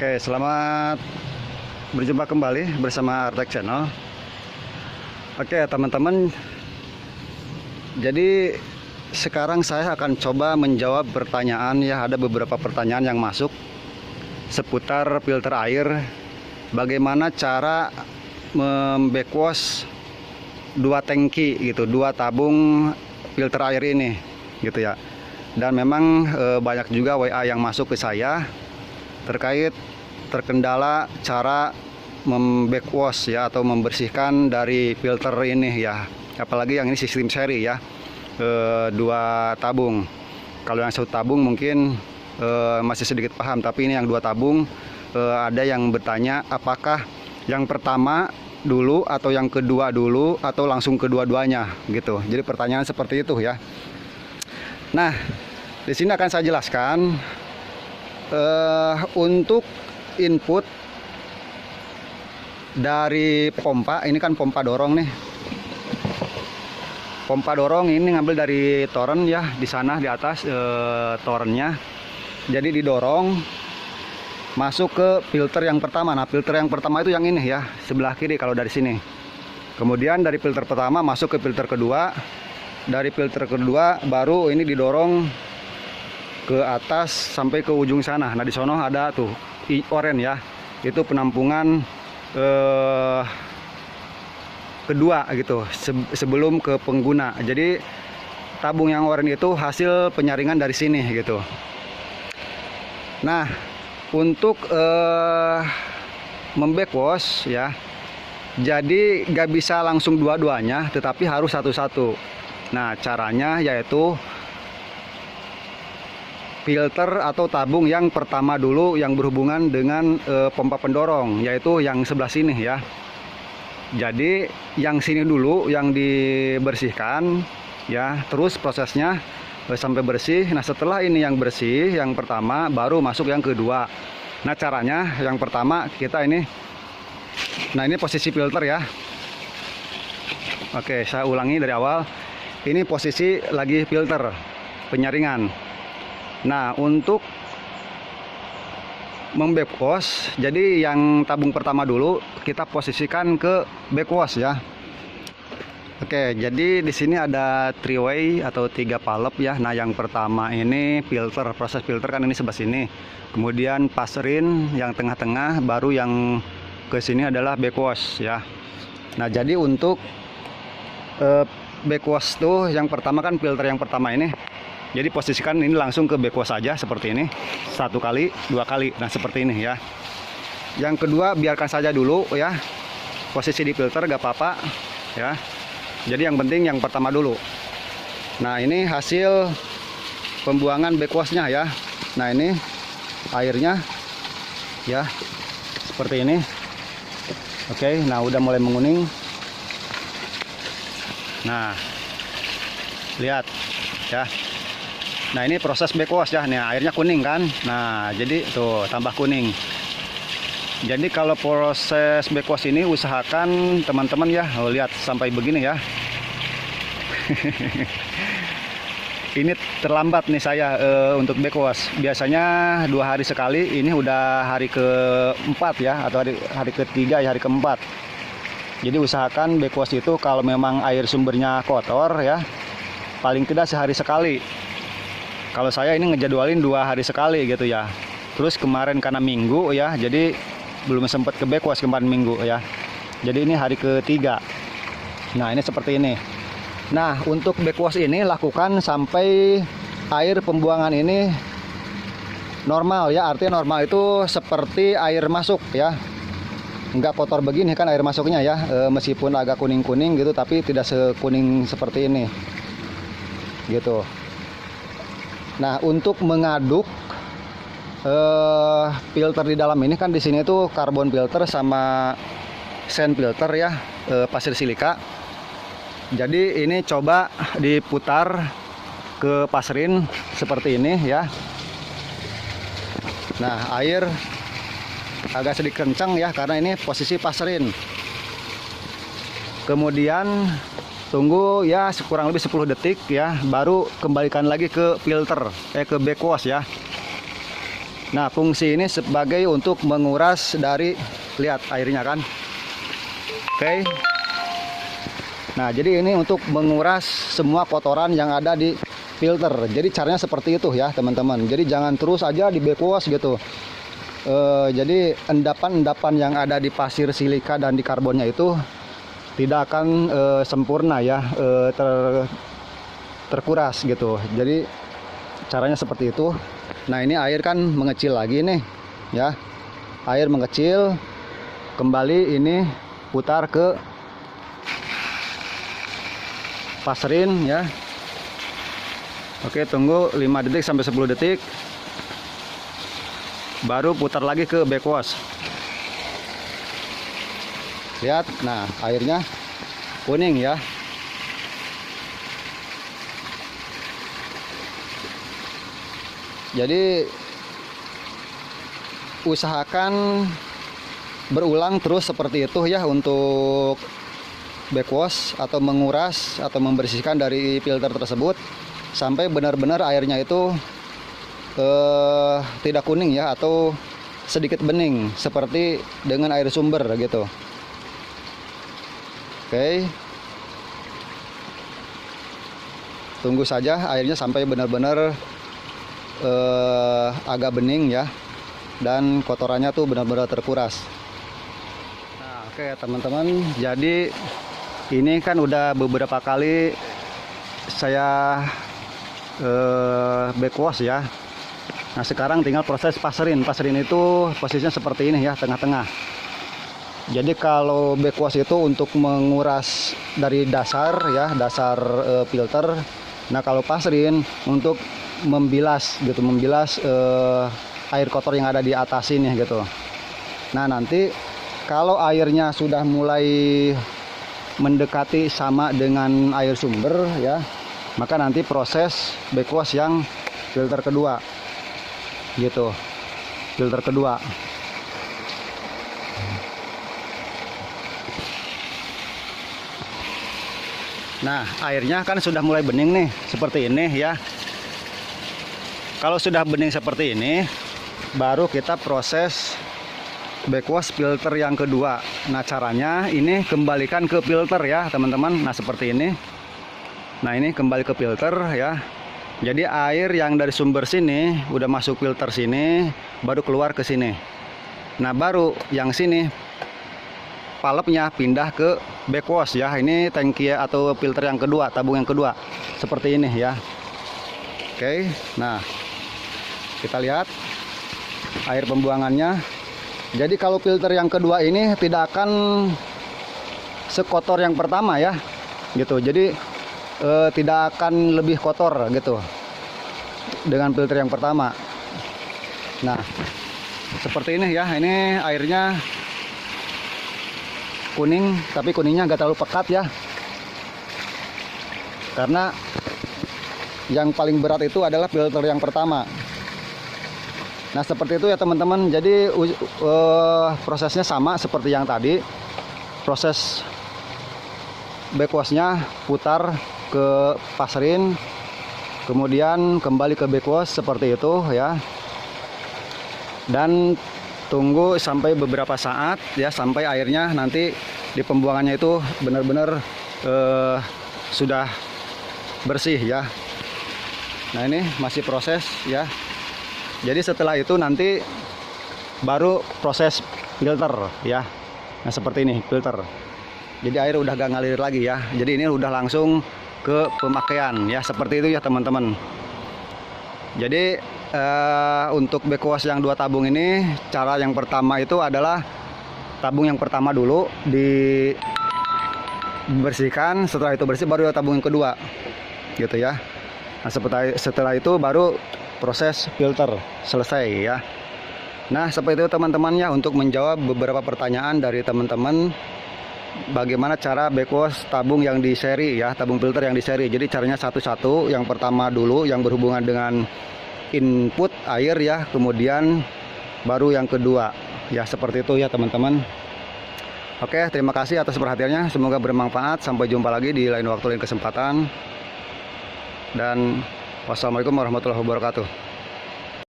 Oke, selamat berjumpa kembali bersama Artek Channel. Oke, teman-teman. Jadi sekarang saya akan coba menjawab pertanyaan ya. Ada beberapa pertanyaan yang masuk seputar filter air. Bagaimana cara membackwash dua tangki gitu, dua tabung filter air ini gitu ya. Dan memang banyak juga WA yang masuk ke saya terkait terkendala cara membackwash ya, atau membersihkan dari filter ini ya, apalagi yang ini sistem seri ya, dua tabung. Kalau yang satu tabung mungkin masih sedikit paham, tapi ini yang dua tabung. Ada yang bertanya apakah yang pertama dulu atau yang kedua dulu atau langsung kedua-duanya gitu. Jadi pertanyaan seperti itu ya. Nah, di sini akan saya jelaskan untuk input dari pompa. Ini kan pompa dorong nih. Pompa dorong ini ngambil dari toren ya, di sana di atas torennya. Jadi didorong masuk ke filter yang pertama. Nah, filter yang pertama itu yang ini ya, sebelah kiri kalau dari sini. Kemudian dari filter pertama masuk ke filter kedua. Dari filter kedua baru ini didorong ke atas sampai ke ujung sana. Nah, di sono ada tuh oranye ya, itu penampungan kedua gitu, sebelum ke pengguna. Jadi tabung yang oranye itu hasil penyaringan dari sini gitu. Nah, untuk membackwash ya, jadi gak bisa langsung dua-duanya, tetapi harus satu-satu. Nah, caranya yaitu filter atau tabung yang pertama dulu yang berhubungan dengan pompa pendorong, yaitu yang sebelah sini ya. Jadi yang sini dulu yang dibersihkan ya, terus prosesnya sampai bersih. Nah, setelah ini yang bersih yang pertama baru masuk yang kedua. Nah, caranya yang pertama kita ini, nah ini posisi filter ya. Oke, saya ulangi dari awal. Ini posisi lagi filter penyaringan. Nah, untuk membackwash, jadi yang tabung pertama dulu kita posisikan ke backwash ya. Oke, jadi di sini ada three way atau 3 palep ya. Nah, yang pertama ini filter, proses filter kan ini sebelah sini. Kemudian paserin yang tengah-tengah, baru yang ke sini adalah backwash ya. Nah, jadi untuk backwash tuh yang pertama kan filter yang pertama ini. Jadi posisikan ini langsung ke backwash saja seperti ini, 1 kali, 2 kali. Nah, seperti ini ya. Yang kedua biarkan saja dulu ya, posisi di filter gak apa-apa ya. Jadi yang penting yang pertama dulu. Nah, ini hasil pembuangan backwashnya ya. Nah, ini airnya ya, seperti ini. Oke, nah udah mulai menguning. Nah, lihat ya. Nah, ini proses backwash ya. Nih, airnya kuning kan. Nah, jadi tuh tambah kuning. Jadi kalau proses backwash ini usahakan teman-teman ya, lihat sampai begini ya. Ini terlambat nih saya untuk backwash. Biasanya 2 hari sekali. Ini udah hari keempat ya, atau hari ketiga ya, hari keempat. Jadi usahakan backwash itu kalau memang air sumbernya kotor ya, paling tidak sehari sekali. Kalau saya ini ngejadwalin 2 hari sekali gitu ya. Terus kemarin karena minggu ya, jadi belum sempat ke backwash kemarin minggu ya. Jadi ini hari ketiga. Nah, ini seperti ini. Nah, untuk backwash ini lakukan sampai air pembuangan ini normal ya. Artinya normal itu seperti air masuk ya. Enggak kotor begini kan air masuknya ya. Meskipun agak kuning-kuning gitu, tapi tidak sekuning seperti ini. Gitu. Nah, untuk mengaduk filter di dalam ini kan di sini tuh karbon filter sama sand filter ya, pasir silika. Jadi ini coba diputar ke paserin seperti ini ya. Nah, air agak sedikit kencang ya, karena ini posisi paserin. Kemudian tunggu ya kurang lebih 10 detik ya, baru kembalikan lagi ke filter, ke backwash ya. Nah, fungsi ini sebagai untuk menguras dari, lihat airnya kan. Oke. Nah, jadi ini untuk menguras semua kotoran yang ada di filter. Jadi caranya seperti itu ya teman-teman. Jadi jangan terus aja di backwash gitu. Jadi endapan-endapan yang ada di pasir silika dan di karbonnya itu tidak akan sempurna ya, terkuras gitu. Jadi caranya seperti itu. Nah, ini air kan mengecil lagi nih ya. Air mengecil, kembali ini putar ke Vaseline ya. Oke, tunggu 5 detik sampai 10 detik. Baru putar lagi ke backwash. Lihat, nah airnya kuning ya. Jadi usahakan berulang terus seperti itu ya untuk backwash atau menguras atau membersihkan dari filter tersebut sampai benar-benar airnya itu tidak kuning ya, atau sedikit bening seperti dengan air sumber gitu. Oke, tunggu saja airnya sampai benar-benar agak bening ya, dan kotorannya tuh benar-benar terkuras. Nah, oke teman-teman, jadi ini kan udah beberapa kali saya backwash ya. Nah, sekarang tinggal proses Vaseline. Vaseline itu posisinya seperti ini ya, tengah-tengah. Jadi kalau backwash itu untuk menguras dari dasar ya, dasar filter. Nah, kalau Vaseline untuk membilas gitu, membilas air kotor yang ada di atas ini gitu. Nah, nanti kalau airnya sudah mulai mendekati sama dengan air sumber ya, maka nanti proses backwash yang filter kedua gitu, filter kedua. Nah, airnya kan sudah mulai bening nih, seperti ini ya. Kalau sudah bening seperti ini, baru kita proses backwash filter yang kedua. Nah, caranya ini kembalikan ke filter ya teman-teman. Nah, seperti ini. Nah, ini kembali ke filter ya. Jadi air yang dari sumber sini udah masuk filter sini, baru keluar ke sini. Nah, baru yang sini palepnya pindah ke backwash ya. Ini tangki atau filter yang kedua, tabung yang kedua. Seperti ini ya. Oke. Nah, kita lihat air pembuangannya. Jadi kalau filter yang kedua ini tidak akan sekotor yang pertama ya. Gitu. Jadi tidak akan lebih kotor gitu dengan filter yang pertama. Nah, seperti ini ya. Ini airnya kuning, tapi kuningnya nggak terlalu pekat ya, karena yang paling berat itu adalah filter yang pertama. Nah, seperti itu ya teman-teman. Jadi prosesnya sama seperti yang tadi. Proses backwashnya putar ke Vaseline, kemudian kembali ke backwash seperti itu ya, dan tunggu sampai beberapa saat ya, sampai airnya nanti di pembuangannya itu benar-benar sudah bersih ya. Nah, ini masih proses ya. Jadi setelah itu nanti baru proses filter ya. Nah, seperti ini filter. Jadi air udah gak ngalir lagi ya. Jadi ini udah langsung ke pemakaian ya, seperti itu ya teman-teman. Jadi untuk backwash yang 2 tabung ini, cara yang pertama itu adalah tabung yang pertama dulu dibersihkan. Setelah itu bersih baru tabung yang kedua gitu ya. Nah, setelah itu baru proses filter selesai ya. Nah, seperti itu teman-teman ya, untuk menjawab beberapa pertanyaan dari teman-teman bagaimana cara backwash tabung yang di seri ya, tabung filter yang di seri. Jadi caranya satu-satu. Yang pertama dulu yang berhubungan dengan input air ya, kemudian baru yang kedua ya, seperti itu ya teman-teman. Oke, terima kasih atas perhatiannya, semoga bermanfaat. Sampai jumpa lagi di lain waktu, lain kesempatan, dan wassalamualaikum warahmatullahi wabarakatuh.